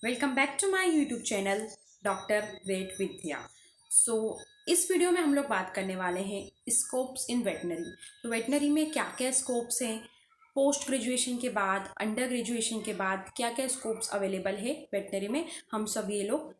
Welcome back to my YouTube channel doctor vet Vidya. So इस video में हम लोग बात करने वाले हैं स्कोप्स इन वेटनरी। तो वेटनरी में क्या क्या स्कोप्स हैं, पोस्ट ग्रेजुएशन के बाद, अंडर ग्रेजुएशन के बाद क्या क्या स्कोप्स अवेलेबल है वेटनरी में, हम सब ये लोग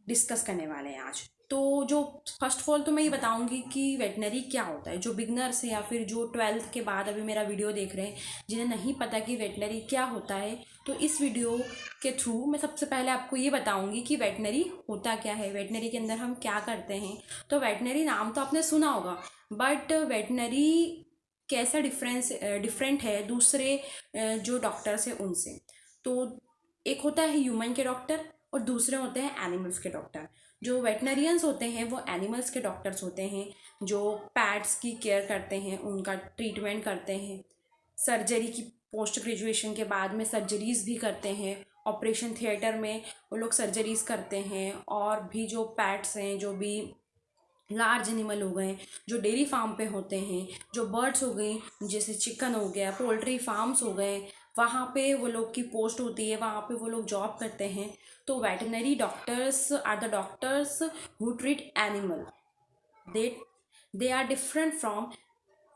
डिस्कस करने वाले हैं आज। तो जो फर्स्ट ऑफ ऑल तो मैं ये बताऊंगी कि वेटनरी क्या होता है। जो बिगनर्स हैं या फिर जो 12th के बाद अभी मेरा वीडियो देख रहे हैं, जिन्हें नहीं पता कि वेटनरी क्या होता है, तो इस वीडियो के थ्रू मैं सबसे पहले आपको ये बताऊंगी कि वेटनरी होता क्या है, वेटनरी के अंदर हम क्या करते हैं। तो वेटनरी नाम तो आपने सुना होगा, बट वेटनरी कैसा डिफरेंट है दूसरे जो डॉक्टर्स हैं उनसे। तो एक होता है ह्यूमन के डॉक्टर और दूसरे होते हैं एनिमल्स के डॉक्टर। जो वेटनरियंस होते हैं वो एनिमल्स के डॉक्टर्स होते हैं, जो पैट्स की केयर करते हैं, उनका ट्रीटमेंट करते हैं। सर्जरी की पोस्ट ग्रेजुएशन के बाद में सर्जरीज़ भी करते हैं, ऑपरेशन थिएटर में वो लोग सर्जरीज़ करते हैं। और भी जो पैट्स हैं, जो भी लार्ज एनिमल हो गए, जो डेयरी फार्म पे होते हैं, जो बर्ड्स हो गई जैसे चिकन हो गया, पोल्ट्री फार्म्स हो गए, वहाँ पे वो लोग की पोस्ट होती है, वहाँ पे वो लोग जॉब करते हैं। तो veterinary doctors are the doctors who treat animal. They they are different from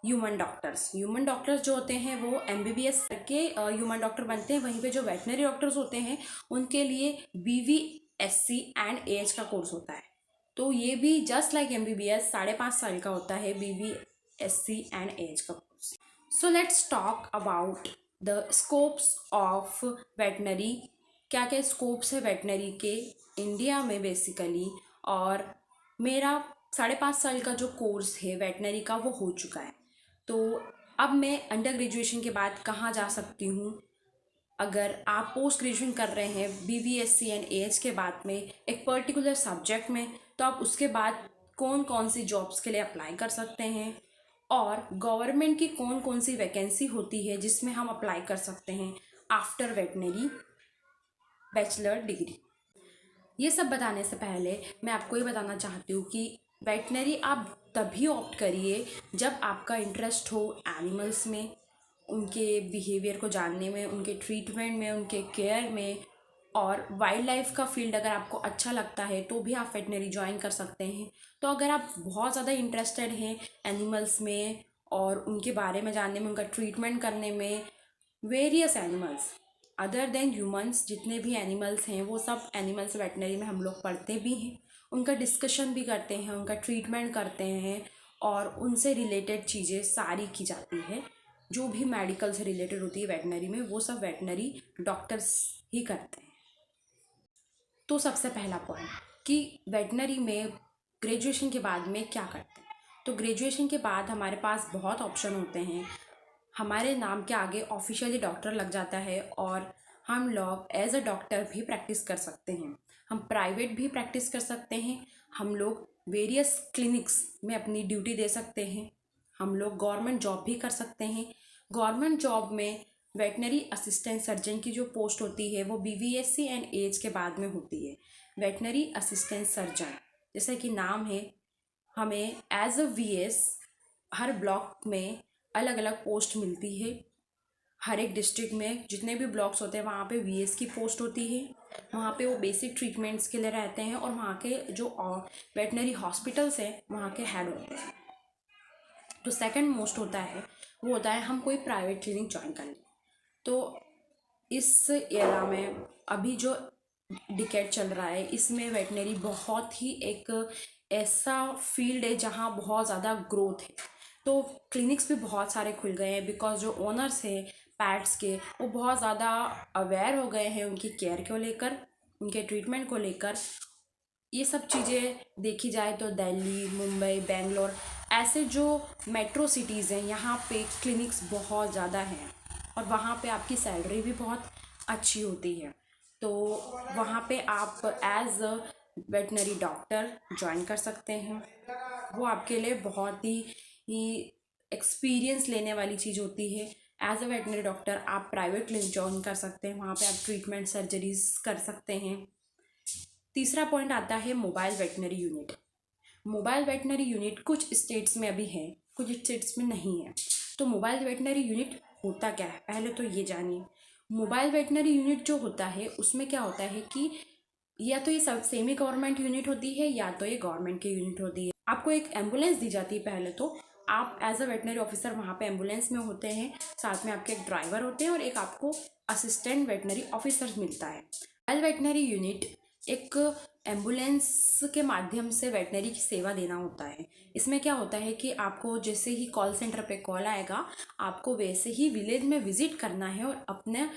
human doctors. Human doctors जो होते हैं वो एमबीबीएस करके ह्यूमन डॉक्टर बनते हैं। वहीं पे जो वेटनरी डॉक्टर्स होते हैं उनके लिए बीवीएससी एंड एएच का कोर्स होता है। तो ये भी जस्ट लाइक एमबीबीएस 5.5 साल का होता है बीवीएससी एंड एएच का course. So let's talk about the scopes of veterinary. क्या क्या स्कोप्स है वेटनरी के इंडिया में बेसिकली। और मेरा 5.5 साल का जो कोर्स है वेटनरी का वो हो चुका है। तो अब मैं अंडर ग्रेजुएशन के बाद कहाँ जा सकती हूँ। अगर आप पोस्ट ग्रेजुएशन कर रहे हैं बीवीएससी एंड एएच के बाद में एक पर्टिकुलर सब्जेक्ट में, तो आप उसके बाद कौन कौन सी जॉब्स के लिए अप्लाई कर सकते हैं और गवर्नमेंट की कौन कौन सी वैकेंसी होती है जिसमें हम अप्लाई कर सकते हैं आफ्टर वेटनरी बैचलर डिग्री। ये सब बताने से पहले मैं आपको ये बताना चाहती हूँ कि वेटनरी आप तभी ऑप्ट करिए जब आपका इंटरेस्ट हो एनिमल्स में, उनके बिहेवियर को जानने में, उनके ट्रीटमेंट में, उनके केयर में। और वाइल्ड लाइफ का फील्ड अगर आपको अच्छा लगता है तो भी आप वेटनरी ज्वाइन कर सकते हैं। तो अगर आप बहुत ज़्यादा इंटरेस्टेड हैं एनिमल्स में और उनके बारे में जानने में, उनका ट्रीटमेंट करने में, various animals other than humans, जितने भी एनिमल्स हैं वो सब एनिमल्स वेटनरी में हम लोग पढ़ते भी हैं, उनका डिस्कशन भी करते हैं, उनका ट्रीटमेंट करते हैं और उनसे रिलेटेड चीज़ें सारी की जाती है। जो भी मेडिकल से रिलेटेड होती है वेटनरी में वो सब वेटनरी डॉक्टर्स ही करते हैं। तो सबसे पहला पॉइंट कि वेटनरी में ग्रेजुएशन के बाद में क्या करते हैं। तो ग्रेजुएशन के बाद हमारे पास बहुत ऑप्शन होते हैं। हमारे नाम के आगे ऑफिशियली डॉक्टर लग जाता है और हम लोग एज अ डॉक्टर भी प्रैक्टिस कर सकते हैं। हम प्राइवेट भी प्रैक्टिस कर सकते हैं, हम लोग वेरियस क्लिनिक्स में अपनी ड्यूटी दे सकते हैं, हम लोग गवर्नमेंट जॉब भी कर सकते हैं। गवर्नमेंट जॉब में वेटनरी असिस्टेंट सर्जन की जो पोस्ट होती है वो बीवीएससी एंड एज के बाद में होती है। वेटनरी असिस्टेंट सर्जन जैसा कि नाम है, हमें एज अ वीएस हर ब्लॉक में अलग अलग पोस्ट मिलती है। हर एक डिस्ट्रिक्ट में जितने भी ब्लॉक्स होते हैं वहाँ पे वीएस की पोस्ट होती है। वहाँ पे वो बेसिक ट्रीटमेंट्स के लिए रहते हैं और वहाँ के जो वेटनरी हॉस्पिटल्स हैं वहाँ के हेड होते हैं। तो सेकंड मोस्ट होता है वो होता है हम कोई प्राइवेट क्लिनिक ज्वाइन कर लें। तो इस एरा में अभी जो डिकेड चल रहा है इसमें वेटनरी बहुत ही एक ऐसा फील्ड है जहाँ बहुत ज़्यादा ग्रोथ है। तो क्लिनिक्स भी बहुत सारे खुल गए हैं बिकॉज जो ओनर्स हैं पैट्स के वो बहुत ज़्यादा अवेयर हो गए हैं उनकी केयर को लेकर, उनके ट्रीटमेंट को लेकर। ये सब चीज़ें देखी जाए तो दिल्ली, मुंबई, बेंगलोर ऐसे जो मेट्रो सिटीज़ हैं यहाँ पे क्लिनिक्स बहुत ज़्यादा हैं और वहाँ पे आपकी सैलरी भी बहुत अच्छी होती है। तो वहाँ पे आप as a veterinary doctor join कर सकते हैं। वो आपके लिए बहुत ही एक्सपीरियंस लेने वाली चीज़ होती है। एज अ वेटनरी डॉक्टर आप प्राइवेट क्लिनिक ज्वाइन कर सकते हैं, वहाँ पे आप ट्रीटमेंट सर्जरीज कर सकते हैं। तीसरा पॉइंट आता है mobile veterinary unit. Mobile veterinary unit कुछ स्टेट्स में अभी है, कुछ स्टेट्स में नहीं है। तो मोबाइल वेटनरी यूनिट होता क्या है पहले तो ये जानिए। मोबाइल वेटनरी यूनिट जो होता है उसमें क्या होता है कि या तो ये सब सेमी गवर्नमेंट यूनिट होती है या तो ये गवर्नमेंट की यूनिट होती है। आपको एक एम्बुलेंस दी जाती है। पहले तो आप एज अ वेटनरी ऑफिसर वहाँ पे एम्बुलेंस में होते हैं, साथ में आपके एक ड्राइवर होते हैं और एक आपको असिस्टेंट वेटनरी ऑफिसर मिलता है। मोबाइल वेटनरी यूनिट एक एम्बुलेंस के माध्यम से वेटनरी की सेवा देना होता है। इसमें क्या होता है कि आपको जैसे ही कॉल सेंटर पे कॉल आएगा, आपको वैसे ही विलेज में विजिट करना है और अपने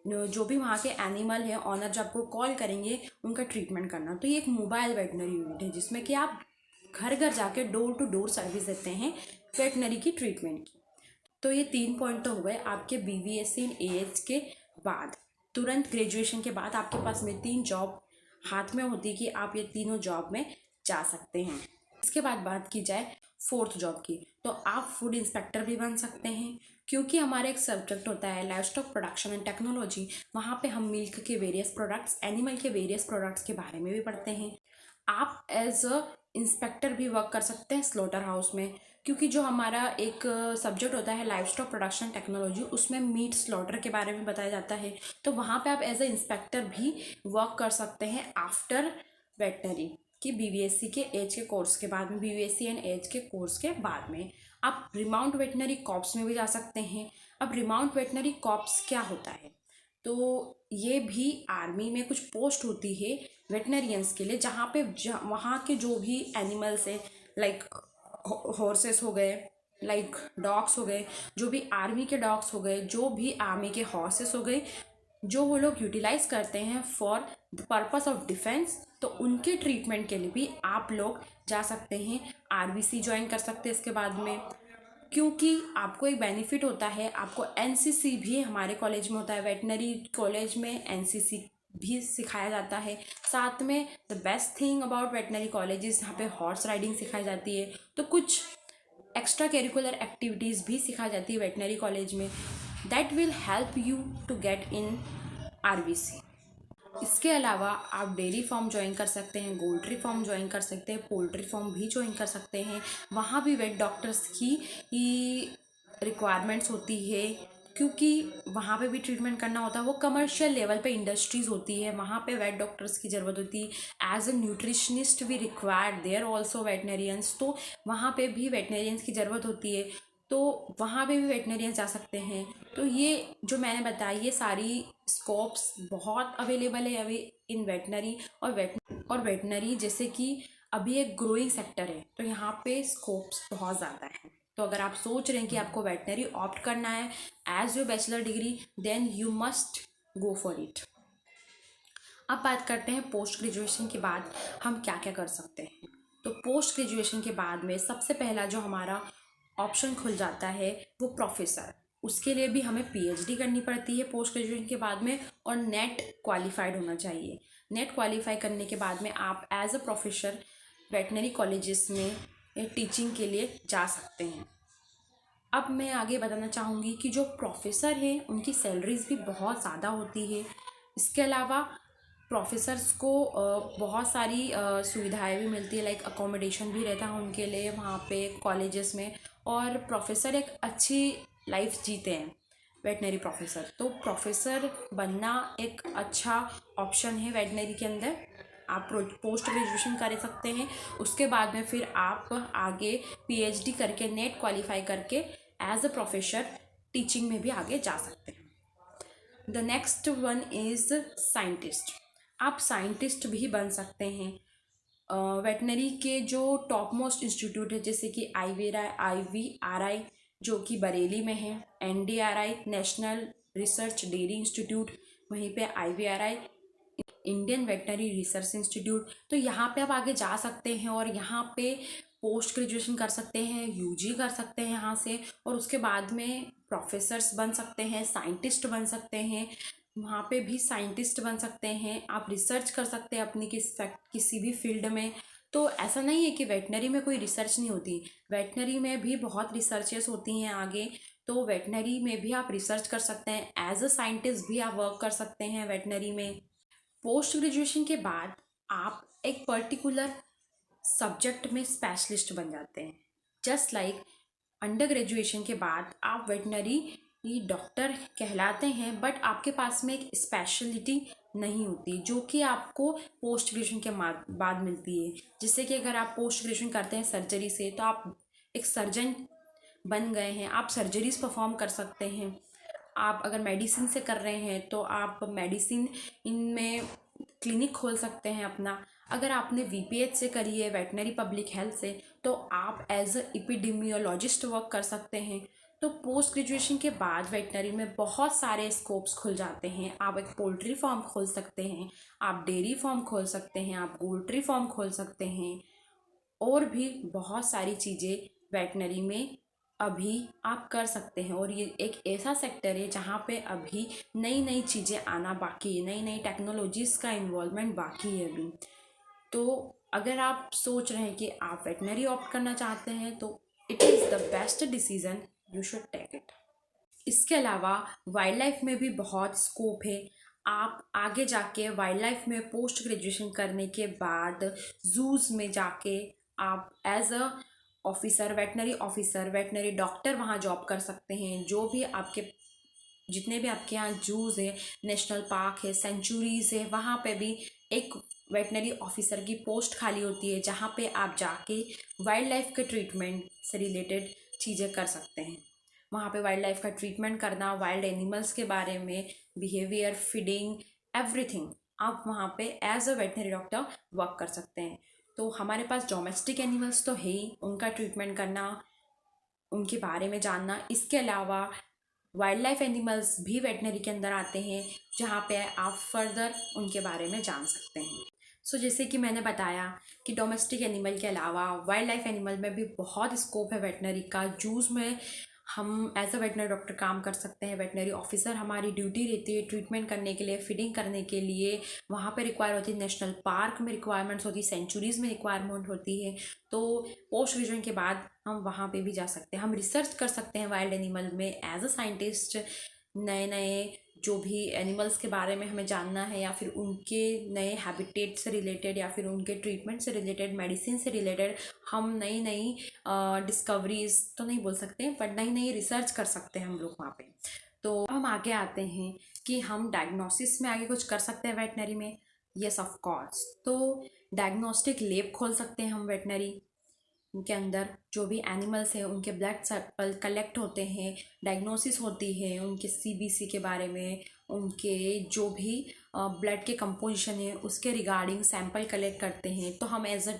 जो भी वहाँ के एनिमल है ऑनर जब आपको कॉल करेंगे उनका ट्रीटमेंट करना। तो ये एक मोबाइल वेटनरी यूनिट है जिसमें कि आप घर घर जाके डोर टू डोर सर्विस देते हैं वेटनरी की ट्रीटमेंट की। तो ये 3 पॉइंट तो हो गए आपके BVSC इन AH के बाद। तुरंत ग्रेजुएशन के बाद आपके पास में 3 जॉब हाथ में होती कि आप ये तीनों जॉब में जा सकते हैं। इसके बाद बात की जाए 4th जॉब की, तो आप फूड इंस्पेक्टर भी बन सकते हैं, क्योंकि हमारा एक सब्जेक्ट होता है लाइवस्टॉक प्रोडक्शन एंड टेक्नोलॉजी। वहाँ पे हम मिल्क के वेरियस प्रोडक्ट्स, एनिमल के वेरियस प्रोडक्ट्स के बारे में भी पढ़ते हैं। आप एज अ इंस्पेक्टर भी वर्क कर सकते हैं स्लॉटर हाउस में, क्योंकि जो हमारा एक सब्जेक्ट होता है लाइवस्टॉक प्रोडक्शन टेक्नोलॉजी, उसमें मीट स्लॉटर के बारे में बताया जाता है। तो वहाँ पे आप एज अ इंस्पेक्टर भी वर्क कर सकते हैं आफ्टर वेटनरी कि BVSC के एज के कोर्स के बाद में, BVSC एंड एज के कोर्स के बाद में आप रिमाउंट वेटनरी कॉर्प्स में भी जा सकते हैं। अब रिमाउंट वेटनरी कॉर्प्स क्या होता है, तो ये भी आर्मी में कुछ पोस्ट होती है वेटनरियंस के लिए, जहाँ पे वहाँ के जो भी एनिमल्स हैं, लाइक हॉर्सेस हो गए, लाइक डॉग्स हो गए, जो भी आर्मी के डॉग्स हो गए, जो भी आर्मी के हॉर्सेस हो गए, जो वो लोग यूटिलाइज करते हैं for the purpose of defence, तो उनके ट्रीटमेंट के लिए भी आप लोग जा सकते हैं। RBC ज्वाइन कर सकते हैं इसके बाद में, क्योंकि आपको एक बेनिफिट होता है। आपको NCC भी हमारे कॉलेज में होता है, वेटनरी कॉलेज में NCC भी सिखाया जाता है। साथ में the best thing about veterinary colleges, यहाँ पे हॉर्स राइडिंग सिखाई जाती है, तो कुछ एक्स्ट्रा करिकुलर एक्टिविटीज़ भी सिखाई जाती है वेटनरी कॉलेज में, that will help you to get in RBC। इसके अलावा आप डेयरी फार्म ज्वाइन कर सकते हैं, गोल्ट्री फार्म ज्वाइन कर सकते हैं, पोल्ट्री फार्म भी ज्वाइन कर सकते हैं। वहाँ भी वेट डॉक्टर्स की रिक्वायरमेंट्स होती है, क्योंकि वहाँ पे भी ट्रीटमेंट करना होता है। वो कमर्शियल लेवल पे इंडस्ट्रीज़ होती है, वहाँ पे वेट डॉक्टर्स की ज़रूरत होती है। एज अ न्यूट्रिशनिस्ट भी रिक्वायर्ड देयर ऑल्सो वेटनरियंस, तो वहाँ पे भी वेटनरियंस की ज़रूरत होती है, तो वहाँ पे भी वेटनरियंस जा सकते हैं। तो ये जो मैंने बताया, ये सारी स्कोप्स बहुत अवेलेबल है अभी इन वेटनरी। और वेटनरी जैसे कि अभी एक ग्रोइंग सेक्टर है, तो यहाँ पे स्कोप्स बहुत ज़्यादा है। तो अगर आप सोच रहे हैं कि आपको वेटनरी ऑप्ट करना है as your bachelor degree, then you must go for it. अब बात करते हैं पोस्ट ग्रेजुएशन के बाद हम क्या क्या कर सकते हैं। तो पोस्ट ग्रेजुएशन के बाद में सबसे पहला जो हमारा ऑप्शन खुल जाता है वो प्रोफेसर। उसके लिए भी हमें PhD करनी पड़ती है पोस्ट ग्रेजुएशन के बाद में, और नेट क्वालिफाइड होना चाहिए। नेट क्वालिफाई करने के बाद में आप as a professor veterinary colleges में टीचिंग के लिए जा सकते हैं। अब मैं आगे बताना चाहूँगी कि जो प्रोफेसर हैं उनकी सैलरीज भी बहुत ज़्यादा होती है। इसके अलावा प्रोफेसर्स को बहुत सारी सुविधाएं भी मिलती है, लाइक अकोमोडेशन भी रहता है उनके लिए वहाँ पे कॉलेजेस में, और प्रोफेसर एक अच्छी लाइफ जीते हैं वेटनरी प्रोफेसर। तो प्रोफेसर बनना एक अच्छा ऑप्शन है वेटनरी के अंदर। आप पोस्ट ग्रेजुएशन कर सकते हैं, उसके बाद में फिर आप आगे PhD करके नेट क्वालिफाई करके एज अ प्रोफेसर टीचिंग में भी आगे जा सकते हैं। The next one is scientist. आप साइंटिस्ट भी बन सकते हैं। वेटनरी के जो टॉप मोस्ट इंस्टीट्यूट है, जैसे कि IVRI जो कि बरेली में है, NDRI national research dairy institute, वहीं पे IVRI Indian veterinary research institute, तो यहाँ पे आप आगे जा सकते हैं और यहाँ पे पोस्ट ग्रेजुएशन कर सकते हैं, UG कर सकते हैं यहाँ से, और उसके बाद में प्रोफेसर्स बन सकते हैं, साइंटिस्ट बन सकते हैं। वहाँ पे भी साइंटिस्ट बन सकते हैं, आप रिसर्च कर सकते हैं अपनी किसी भी फील्ड में। तो ऐसा नहीं है कि वेटनरी में कोई रिसर्च नहीं होती, वेटनरी में भी बहुत रिसर्चेस होती हैं आगे। तो वेटनरी में भी आप रिसर्च कर सकते हैं, एज अ साइंटिस्ट भी आप वर्क कर सकते हैं वेटनरी में। पोस्ट ग्रेजुएशन के बाद आप एक पर्टिकुलर सब्जेक्ट में स्पेशलिस्ट बन जाते हैं। जस्ट लाइक अंडर ग्रेजुएशन के बाद आप वेटनरी ये डॉक्टर कहलाते हैं, बट आपके पास में एक स्पेशलिटी नहीं होती जो कि आपको पोस्ट ग्रेजुएशन के बाद मिलती है। जिससे कि अगर आप पोस्ट ग्रेजुएशन करते हैं सर्जरी से तो आप एक सर्जन बन गए हैं, आप सर्जरीज परफॉर्म कर सकते हैं। आप अगर मेडिसिन से कर रहे हैं तो आप मेडिसिन इनमें क्लिनिक खोल सकते हैं अपना। अगर आपने वीपीएच से करी है, वेटनरी पब्लिक हेल्थ से, तो आप एज अ एपिडेमियोलॉजिस्ट वर्क कर सकते हैं। तो पोस्ट ग्रेजुएशन के बाद वेटनरी में बहुत सारे स्कोप्स खुल जाते हैं। आप एक पोल्ट्री फार्म खोल सकते हैं, आप डेयरी फार्म खोल सकते हैं, आप पोल्ट्री फार्म खोल सकते हैं, और भी बहुत सारी चीज़ें वेटनरी में अभी आप कर सकते हैं। और ये एक ऐसा सेक्टर है जहाँ पे अभी नई नई चीज़ें आना बाकी है, नई नई टेक्नोलॉजीज़ का इन्वॉल्वमेंट बाकी है अभी। तो अगर आप सोच रहे हैं कि आप वेटनरी ऑप्ट करना चाहते हैं तो it is the best decision, you should take it. इसके अलावा वाइल्ड लाइफ में भी बहुत स्कोप है। आप आगे जाके वाइल्ड लाइफ में पोस्ट ग्रेजुएशन करने के बाद जूज़ में जाके आप as a officer, veterinary officer, veterinary doctor वहाँ जॉब कर सकते हैं। जो भी आपके जितने भी आपके यहाँ जूज़ है, नेशनल पार्क है, सेंचुरीज़ है, वहाँ पे भी एक वेटनरी ऑफिसर की पोस्ट खाली होती है जहाँ पे आप जाके वाइल्ड लाइफ के ट्रीटमेंट से रिलेटेड चीज़ें कर सकते हैं। वहाँ पे वाइल्ड लाइफ का ट्रीटमेंट करना, वाइल्ड एनिमल्स के बारे में, बिहेवियर, फीडिंग, एवरीथिंग, आप वहाँ पे as a veterinary doctor work कर सकते हैं। तो हमारे पास डोमेस्टिक एनिमल्स तो है ही, उनका ट्रीटमेंट करना, उनके बारे में जानना। इसके अलावा वाइल्ड लाइफ एनिमल्स भी वेटनरी के अंदर आते हैं जहाँ पे आप फर्दर उनके बारे में जान सकते हैं। जैसे कि मैंने बताया कि डोमेस्टिक एनिमल के अलावा वाइल्ड लाइफ एनिमल में भी बहुत स्कोप है वेटनरी का। जूस में हम एज अ वेटनरी डॉक्टर काम कर सकते हैं। वेटनरी ऑफिसर हमारी ड्यूटी रहती है ट्रीटमेंट करने के लिए, फीडिंग करने के लिए। वहाँ पे रिक्वायर होती है, नेशनल पार्क में रिक्वायरमेंट्स होती है, सेंचुरीज़ में रिक्वायरमेंट होती है। तो पोस्ट ग्रेजुएशन के बाद हम वहाँ पे भी जा सकते हैं, हम रिसर्च कर सकते हैं वाइल्ड एनिमल में एज अ साइंटिस्ट। नए नए जो भी एनिमल्स के बारे में हमें जानना है, या फिर उनके नए हैबिटेट से रिलेटेड, या फिर उनके ट्रीटमेंट से रिलेटेड, मेडिसिन से रिलेटेड हम नई नई डिस्कवरीज तो नहीं बोल सकते, बट नई नई रिसर्च कर सकते हैं हम लोग वहाँ पे। तो हम आगे आते हैं कि हम डायग्नोसिस में आगे कुछ कर सकते हैं वेटनरी में। Yes of course. तो डायग्नोस्टिक लैब खोल सकते हैं हम वेटनरी उनके अंदर। जो भी एनिमल्स हैं उनके ब्लड सैंपल कलेक्ट होते हैं, डायग्नोसिस होती है उनके सीबीसी के बारे में, उनके जो भी ब्लड के कंपोजिशन है उसके रिगार्डिंग सैंपल कलेक्ट करते हैं। तो हम एज अ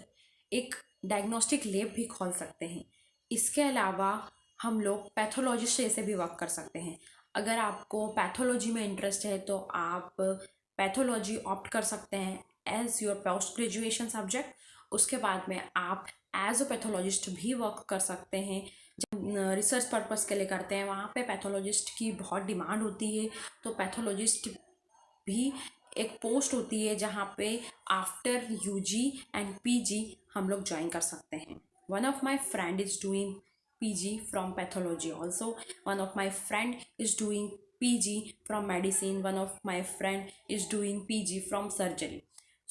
एक डायग्नोस्टिक लैब भी खोल सकते हैं। इसके अलावा हम लोग पैथोलॉजिस्ट जैसे भी वर्क कर सकते हैं। अगर आपको पैथोलॉजी में इंटरेस्ट है तो आप पैथोलॉजी ऑप्ट कर सकते हैं as your post graduation subject. उसके बाद में आप एज अ पैथोलॉजिस्ट भी वर्क कर सकते हैं। जब रिसर्च पर्पस के लिए करते हैं वहाँ पे पैथोलॉजिस्ट की बहुत डिमांड होती है। तो पैथोलॉजिस्ट भी एक पोस्ट होती है जहाँ पे आफ्टर यूजी एंड पीजी हम लोग ज्वाइन कर सकते हैं। One of my friend is doing PG from pathology also, one of my friend is doing PG from medicine, one of my friend is doing PG from surgery.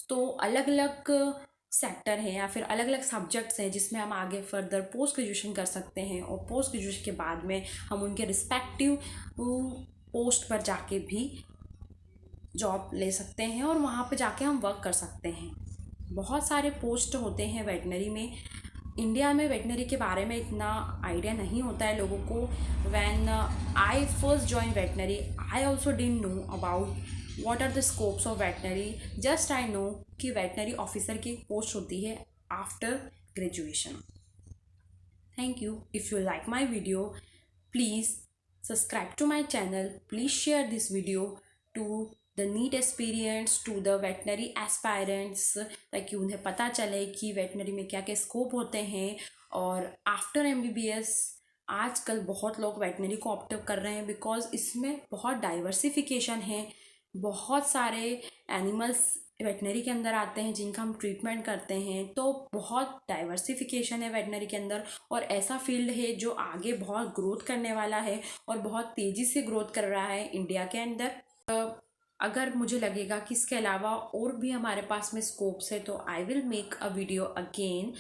तो अलग अलग sector है या फिर अलग अलग सब्जेक्ट्स हैं जिसमें हम आगे फर्दर पोस्ट ग्रेजुएशन कर सकते हैं। और पोस्ट ग्रेजुएशन के बाद में हम उनके रिस्पेक्टिव पोस्ट पर जाके भी जॉब ले सकते हैं और वहाँ पे जाके हम वर्क कर सकते हैं। बहुत सारे पोस्ट होते हैं वेटनरी में। इंडिया में वेटनरी के बारे में इतना आइडिया नहीं होता है लोगों को। When I first join veterinary I also didn't know about what are the scopes of veterinary. Just I know कि वेटनरी ऑफिसर की पोस्ट होती है after graduation. Thank you. If you like my video please subscribe to my channel, please share this video to the NEET experience, to the veterinary aspirants, ताकि उन्हें पता चले कि veterinary में क्या क्या स्कोप होते हैं। और आफ्टर एमबीबीएस आजकल बहुत लोग वेटनरी को ऑप्ट कर रहे हैं बिकॉज इसमें बहुत डाइवर्सिफिकेशन है। बहुत सारे एनिमल्स वेटनरी के अंदर आते हैं जिनका हम ट्रीटमेंट करते हैं। तो बहुत डाइवर्सिफिकेशन है वेटनरी के अंदर, और ऐसा फील्ड है जो आगे बहुत ग्रोथ करने वाला है और बहुत तेज़ी से ग्रोथ कर रहा है इंडिया के अंदर। अगर मुझे लगेगा कि इसके अलावा और भी हमारे पास में स्कोप्स है तो I will make a video again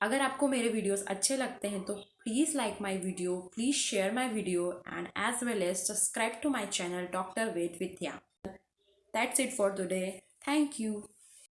अगर आपको मेरे वीडियोस अच्छे लगते हैं तो please like my video, please share my video and as well as subscribe to my channel doctor Ved Vidya. That's it for today. Thank you.